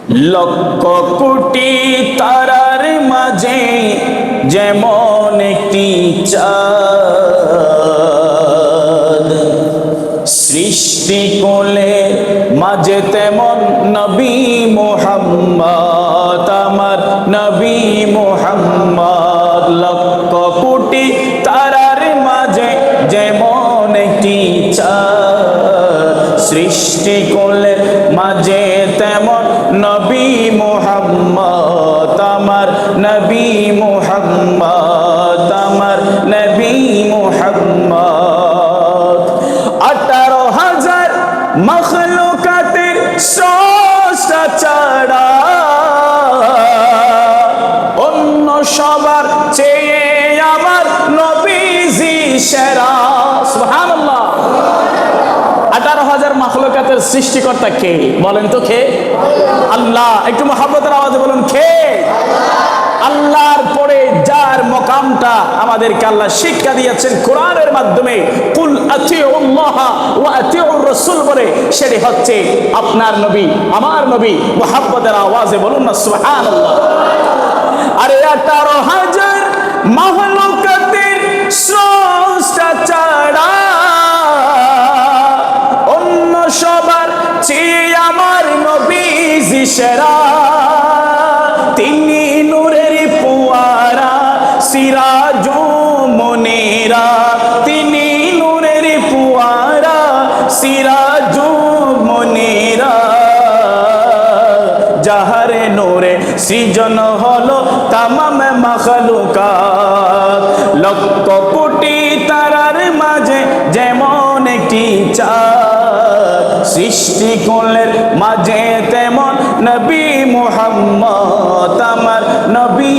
লক্ষ কোটি তারার মাঝে যেমন একটি চাঁদ, সৃষ্টি কোলে মাঝে তেমন নবী মুহাম্মদ, আমার নবী মুহাম্মদ। লক্ষ কোটি তারার মাঝে যেমন একটি চাঁদ, সৃষ্টি কোলে মাঝে তেমন নবী মুহাম্মদ, আমার নবী মুহাম্মদ, আমার নবী মুহাম্মদ। 18,000 মখলুকাতের স্রষ্টা ছাড়া অন্য সবার চেয়ে আমার নবীজি সেরা। সুবহানাল্লাহ। 18,000 মখলুকাতের সৃষ্টিকর্তা কে বলেন তো? কে? আল্লাহ। একটু মুহাব্বতের আওয়াজে বলুন কে? আল্লাহর পরে যার মকামটা আমাদেরকে আল্লাহ শিক্ষা দিয়েছেন কোরআনের মাধ্যমে, কুল আতিউল্লাহ ওয়া আতিউর রাসূল বলে, সেটি হচ্ছে আপনার নবী, আমার নবী। মুহাব্বতের আওয়াজে বলুন না সুবহানাল্লাহ। আরে 18,000 মখলুকাতের স্রষ্টা ছাড়া অন্য সবার চেয়ে আমার নবীজি সেরা। তিনি নূরের ফুয়ারা, সিরাজু মুনিরা, তিনি নূরের ফুয়ারা, সিরাজু মুনিরা। যাহার নূরে সৃজন হলো তামাম মখলুকাত, লক্ষ কোটি তারার মাঝে যেমন একটি চাঁদ, সৃষ্টি কোলের মাঝে তেমন নবী মুহাম্মদ, আমার নবী